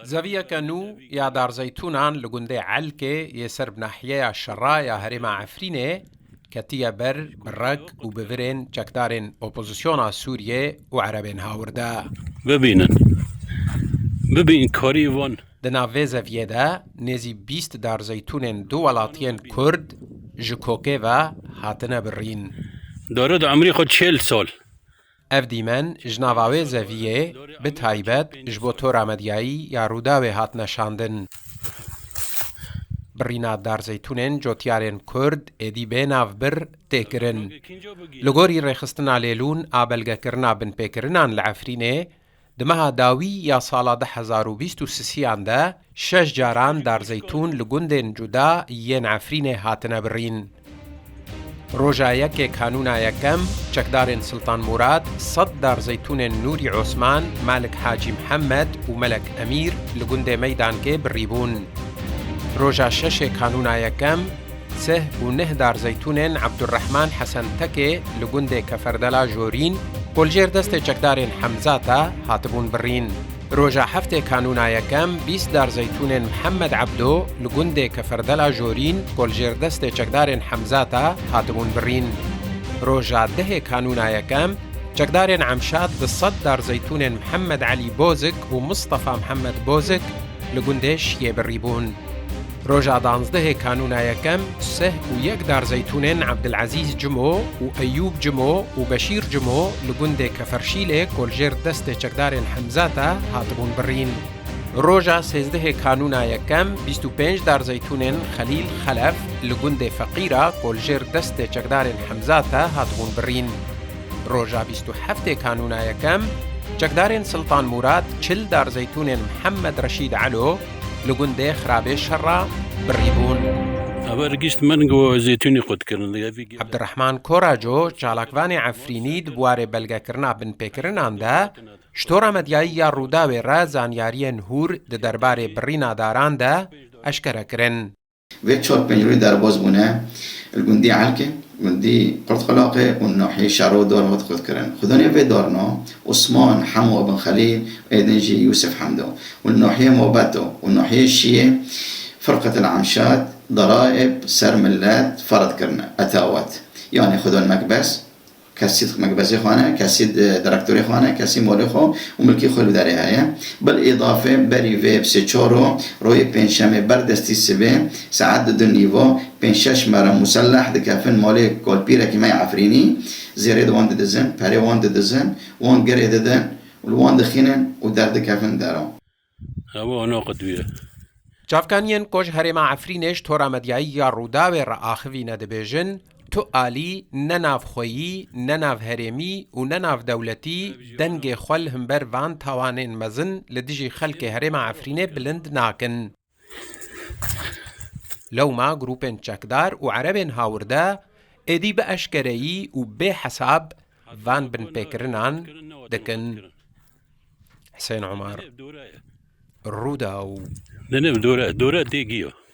زاوية كانو يا دار زيتونان لغندي علكي يسر بناحية الشراء يا هرما عفريني كتيا بر برق وبفرين جاكدارين اوبوزيسيونا سوريا وعربين هاوردا ببین کاریوان دناوه زاوية دا نزي 20 دار زيتونين دوالاتين كرد جكوكي و هاتنا برين دارد عمری خود 40 سال اف دیمن جناواوی زاویه به تایبت جبو تورا مدیایی یا روداوی هات نشاندن. برینا دار زیتونین جوتیارین کرد ایدی بیناو بر تیکرن. لگوری ریخستنا لیلون آبلگه کرنا بن پیکرنان لعفرینه دمها داوی یا سالا 2023 ده 6 جاران دار زیتون لگندن جدا ین عفرینه هاتنا برین. روژا یک کانونا یکم چکدارن سلطان مراد 100 دار زیتون نوری عثمان مالک حاجی محمد و ملک امیر لگنده میدان که بریبون. روژا 6 کانونا یکم 3 دار زیتون عبدالرحمن حسن تکه لگنده کفردلا جورین کلجر دست چکدارن حمزاتا هاتبون برین. روژا 7 کانونا یکم 20 دار زیتون محمد عبدو لگنده کفردلا جورین کلجر دست چکدارن حمزاتا هاتبون برین. روژا 10 کانونا یکم چکدارن عمشاد 100 دار زیتون محمد علی بوزک و مصطفى محمد بوزک لگنده شیه بریبون. روژا 12 کانونا یکم 3 دار زیتون عبدالعزیز جمو و ایوب جمو و بشیر جمو لگنده کفرشیله کلجر دست چکدارن حمزاتا هاتبون برین. روژا 13 کانونا یکم 25 دار زیتون خلیل خلف لگنده فقیره کلجر دست چکدارن حمزاتا هاتبون برین. روژا 27 کانونا یکم چکدارن سلطان مراد 40 دار زیتون محمد رشید علو لگنده خرابه شرا بریبون. ابرگیست من گو زیتونی خود کردن. عبدالرحمن کوراجو چالاکوان عفرینی دبواره بلگه کرنا بن پیکرنان ده شتورا مدیایی یا روداوی را زانیاری نهور ده درباره برینا داران ده اشکره کرن. و 4-5 روی درباز بونه الگندی علکه گندی قرطخلاقه و ناحیه شارو دار مد خود کرن خداني في دارنا عثمان حمو بن خليل ايدنجي يوسف حمدو والناحيه موباتو والناحيه الشيعة فرقه العمشات ضرائب سرملات فرض كرنا اتاوات يعني خدون مكبس كسيد مكبسي خانه كسيد ديركتوري خانه كسي مالي خو وملكي خو داري هيا بالاضافه بري فيب سيتشورو روي بنشامي بردستي سبي سعد النيفو بنشش مره مسلح دكافن مالي كول بيرا كما عفريني زيريد وان دزن بري وان دزن وان غري ددن والوان دخينن ودرد كافن دارو هو ناقد بيه چافکانین کج هرما عفرینش تورا مدیایی یا روداوی را آخوی ندبیجن تو آلی نناف خویی، نناف هرمی و نناف دولتی دنگ خل همبر وان توانین مزن لدیجی خلق هرما عفرینه بلند ناکن. لو ما گروپن چکدار و عربین هاورده ایدی به اشکرهی و به حساب وان بن پیکرنان دکن. حسین عمر روداو دورة ديجيو